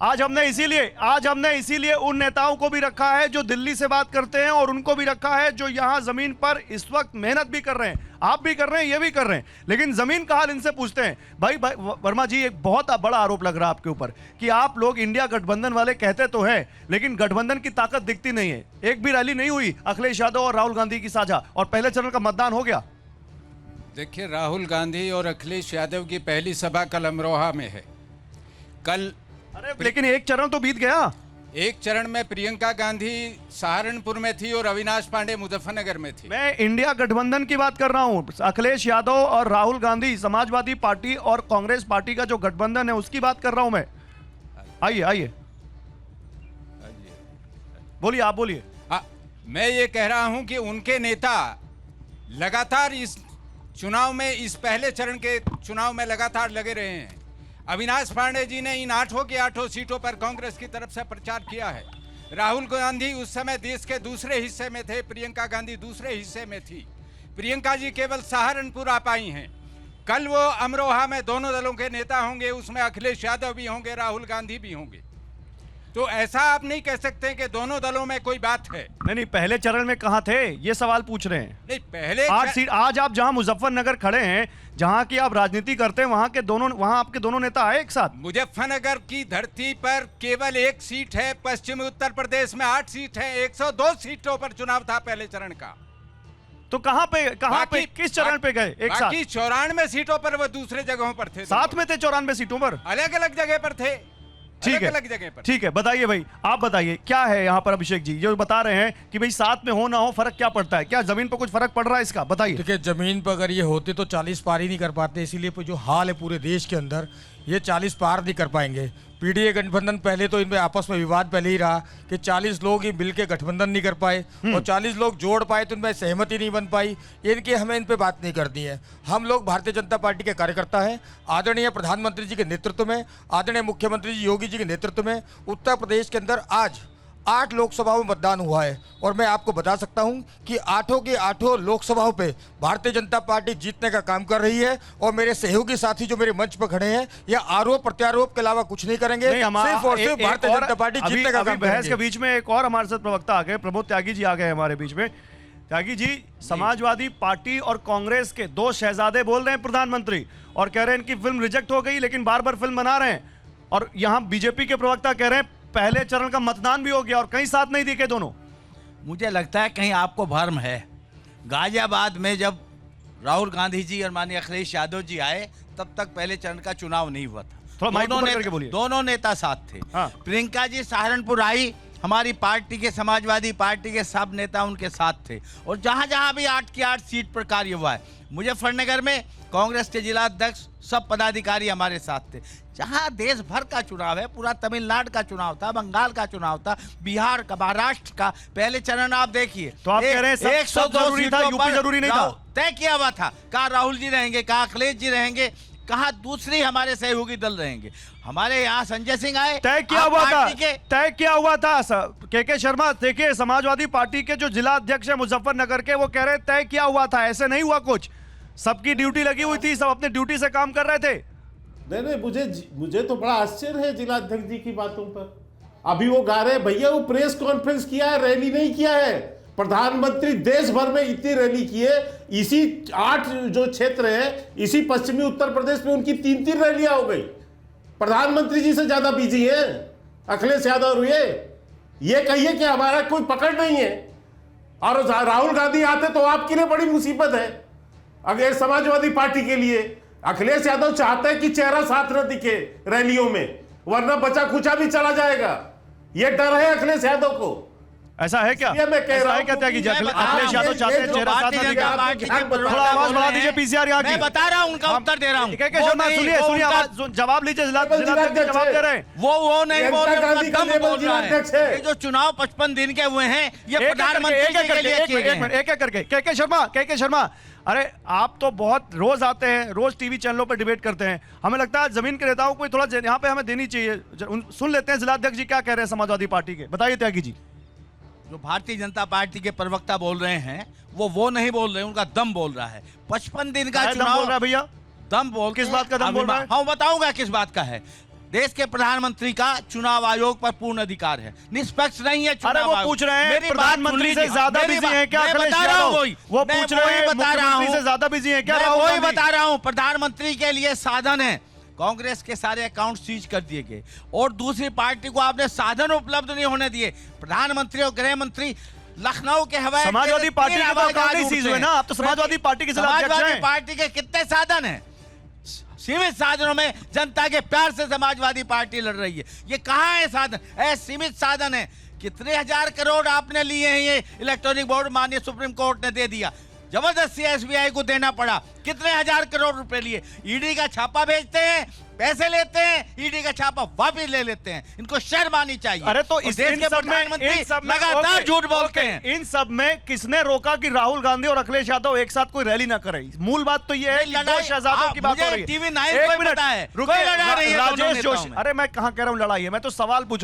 आज हमने इसीलिए उन नेताओं को भी रखा है जो दिल्ली से बात करते हैं, और उनको भी रखा है जो यहां जमीन पर इस वक्त मेहनत भी कर रहे हैं। आप भी कर रहे हैं, ये भी कर रहे हैं, लेकिन जमीन का हाल इनसे पूछते हैं। भाई वर्मा जी, एक बहुत बड़ा आरोप लग रहा है आपके ऊपर कि आप लोग इंडिया गठबंधन वाले कहते तो है, लेकिन गठबंधन की ताकत दिखती नहीं है। एक भी रैली नहीं हुई अखिलेश यादव और राहुल गांधी की साझा, और पहले चरण का मतदान हो गया। देखिए, राहुल गांधी और अखिलेश यादव की पहली सभा कल अमरोहा में है। कल लेकिन एक चरण तो बीत गया। एक चरण में प्रियंका गांधी सहारनपुर में थी और अविनाश पांडे मुजफ्फरनगर में थी। मैं इंडिया गठबंधन की बात कर रहा हूं, अखिलेश यादव और राहुल गांधी, समाजवादी पार्टी और कांग्रेस पार्टी का जो गठबंधन है उसकी बात कर रहा हूं मैं। आइए बोलिए, आप बोलिए। मैं ये कह रहा हूं कि उनके नेता लगातार इस चुनाव में, इस पहले चरण के चुनाव में लगातार लगे रहे हैं। अविनाश पांडे जी ने इन 8 के 8 सीटों पर कांग्रेस की तरफ से प्रचार किया है। राहुल गांधी उस समय देश के दूसरे हिस्से में थे, प्रियंका गांधी दूसरे हिस्से में थी। प्रियंका जी केवल सहारनपुर आ पाई हैं। कल वो अमरोहा में दोनों दलों के नेता होंगे, उसमें अखिलेश यादव भी होंगे, राहुल गांधी भी होंगे। तो ऐसा आप नहीं कह सकते कि दोनों दलों में कोई बात है। नहीं, पहले चरण में कहां थे, ये सवाल पूछ रहे हैं। नहीं, पहले आज आप जहां मुजफ्फरनगर खड़े हैं, जहां की आप राजनीति करते हैं, वहां आपके दोनों नेता आए एक साथ। मुजफ्फरनगर की धरती पर केवल 1 सीट है, पश्चिमी उत्तर प्रदेश में 8 सीट है, 102 सीटों पर चुनाव था पहले चरण का। तो कहां पे किस चरण पे गए एक साथ? 94 सीटों पर वो दूसरे जगहों पर थे। साथ में थे 94 सीटों पर, अलग अलग जगह पर थे। ठीक है, अलग जगह पर। ठीक है, बताइए भाई, आप बताइए क्या है यहाँ पर। अभिषेक जी जो बता रहे हैं कि भाई साथ में हो ना हो फर्क क्या पड़ता है, क्या जमीन पर कुछ फर्क पड़ रहा है इसका, बताइए। देखिए, जमीन पर अगर ये होते तो 40 पार ही नहीं कर पाते, इसीलिए जो हाल है पूरे देश के अंदर, ये 40 पार नहीं कर पाएंगे। पीडीए गठबंधन पहले तो इनमें आपस में विवाद पहले ही रहा कि 40 लोग ही मिलकर गठबंधन नहीं कर पाए, और 40 लोग जोड़ पाए तो इनमें सहमति नहीं बन पाई। इनकी हमें इन पे बात नहीं करनी है। हम लोग भारतीय जनता पार्टी के कार्यकर्ता हैं। आदरणीय प्रधानमंत्री जी के नेतृत्व में, आदरणीय मुख्यमंत्री जी योगी जी के नेतृत्व में उत्तर प्रदेश के अंदर आज 8 लोकसभाओं में मतदान हुआ है, और मैं आपको बता सकता हूं कि 8 की 8 लोकसभाओं पे भारतीय जनता पार्टी जीतने का काम कर रही है। और मेरे सहयोगी साथी जो मेरे मंच पर खड़े हैं, ये आरोप प्रत्यारोप के अलावा कुछ नहीं करेंगे, सिर्फ और सिर्फ भारतीय जनता पार्टी जीतने का काम बहस के बीच में एक और हमारे साथ प्रवक्ता आ गए, प्रमोद त्यागी जी आ गए हमारे बीच में। त्यागी जी, समाजवादी पार्टी और कांग्रेस के 2 शहजादे बोल रहे हैं प्रधानमंत्री, और कह रहे हैं इनकी फिल्म रिजेक्ट हो गई लेकिन बार बार फिल्म बना रहे हैं। और यहां बीजेपी के प्रवक्ता कह रहे हैं पहले चरण का मतदान भी हो गया और कहीं साथ नहीं दिखे दोनों। मुझे लगता है कहीं आपको भ्रम है। गाजियाबाद में जब राहुल गांधी जी और माननीय अखिलेश यादव जी आए, तब तक पहले चरण का चुनाव नहीं हुआ था। दोनों नेता साथ थे। हाँ। प्रियंका जी सहारनपुर आई, हमारी पार्टी के, समाजवादी पार्टी के सब नेता उनके साथ थे, और जहां जहां भी 8 की 8 सीट पर कार्य हुआ है, मुजफ्फरनगर में कांग्रेस के जिला अध्यक्ष सब पदाधिकारी हमारे साथ थे। जहां देश भर का चुनाव है, पूरा तमिलनाडु का चुनाव था, बंगाल का चुनाव था, बिहार का, महाराष्ट्र का पहले चरण आप देखिए। तो आप कह रहे हैं सब जरूरी था, यूपी जरूरी नहीं था? तय किया हुआ था, कहा राहुल जी रहेंगे, कहा अखिलेश जी रहेंगे, कहा दूसरी हमारे सहयोगी दल रहेंगे। हमारे यहाँ संजय सिंह आए, तय किया हुआ था। के शर्मा, देखिए समाजवादी पार्टी के जो जिला अध्यक्ष है मुजफ्फरनगर के, वो कह रहे तय किया हुआ था, ऐसे नहीं हुआ कुछ, सबकी ड्यूटी लगी हुई थी, सब अपने ड्यूटी से काम कर रहे थे। नहीं, मुझे तो बड़ा आश्चर्य है जिला अध्यक्ष जी की बातों पर। अभी वो गा रहे भैया वो प्रेस कॉन्फ्रेंस किया है, रैली नहीं किया है। प्रधानमंत्री देश भर में इतनी रैली की है, इसी 8 जो क्षेत्र है, इसी पश्चिमी उत्तर प्रदेश में उनकी 3-3 रैलियां हो गई। प्रधानमंत्री जी से ज्यादा बिजी है अखिलेश यादव। ये कहिए कि हमारा कोई पकड़ नहीं है, और राहुल गांधी आते तो आपके लिए बड़ी मुसीबत है। अगर समाजवादी पार्टी के लिए अखिलेश यादव चाहते हैं कि चेहरा साथ न दिखे रैलियों में, वरना बचा खुचा भी चला जाएगा। ये डर है अखिलेश यादव को। ऐसा है क्या? मैं कह रहा हूं त्यागी जी, अखिलेश यादव चाहते हैं चेहरा साथ न दिखे। थोड़ा आवाज बढ़ा दीजिए पीसीआर यहाँ की। मैं बता रहा हूं, उनका उत्तर दे रहा हूं। के शर्मा सुनिए, जवाब लीजिए, जवाब दे रहे हैं। वो नहीं बोल रहे। ये जो चुनाव 55 दिन के हुए हैं, ये प्रधानमंत्री के लिए किए गए हैं। एक करके के शर्मा, अरे आप तो बहुत रोज आते हैं, रोज टीवी चैनलों पर डिबेट करते हैं, हमें लगता है जमीन के नेताओं को थोड़ा यहाँ पे हमें देनी चाहिए। सुन लेते हैं जिला अध्यक्ष जी क्या कह रहे हैं समाजवादी पार्टी के, बताइए त्यागी जी। जो भारतीय जनता पार्टी के प्रवक्ता बोल रहे हैं, वो नहीं बोल रहे, उनका दम बोल रहा है। 55 दिन का चुनाव बोल रहा है भैया, दम बोल, किस बात का दम बोल रहा है? हाँ, बताऊंगा किस बात का है। देश के प्रधानमंत्री का चुनाव आयोग पर पूर्ण अधिकार है, निष्पक्ष नहीं है चुनाव अरे वो आयोग। पूछ रहे हैं मेरी बात प्रधानमंत्री सुन से लीजिए। ज्यादा मेरी बिजी बात- हैं क्या मैं अखिलेश बता रहा हूं यादव? वही। वो मैं पूछ रहे वही हैं बता रहा मुख्यमंत्री हूं। से ज्यादा बिजी हैं क्या मैं राहुल वही गांधी? बता रहा हूं, प्रधानमंत्री के लिए साधन है, कांग्रेस के सारे अकाउंट सीज कर दिए गए और दूसरी पार्टी को आपने साधन उपलब्ध नहीं होने दिए। प्रधानमंत्री और गृह मंत्री लखनऊ के हवाई समाजवादी पार्टी के तो अकाउंट नहीं सीज हुए ना, आप तो समाजवादी पार्टी के जिला अध्यक्ष समाजवादी हैं। पार्टी के कितने साधन हैं? सीमित साधनों में जनता के प्यार से समाजवादी पार्टी लड़ रही है। ये कहाँ है साधन? सीमित साधन है। कितने हजार करोड़ आपने लिए हैं, ये इलेक्ट्रॉनिक बोर्ड माननीय सुप्रीम कोर्ट ने दे दिया, जबरदस्ती एसबीआई को देना पड़ा। कितने हजार करोड़ रुपए लिए? ईडी का छापा भेजते हैं, पैसे लेते हैं, ईडी का छापा वापस ले लेते हैं। इनको शर्म आनी चाहिए। अरे तो और इस देश इन के सब में प्रधानमंत्री लगातार झूठ बोलते हैं। इन सब में किसने रोका कि राहुल गांधी और अखिलेश यादव एक साथ कोई रैली ना करें? मूल बात तो ये है कि दो लड़ाई- शहजादों की बात हो मुझे रही है। TV9 एक को ही मिनट, पता है, रुकिए, कोई लड़ा रही है दोनों राजेश नेताओं जोशी, में। अरे मैं कहां कह रहा हूं लड़ाई है, मैं तो सवाल पूछ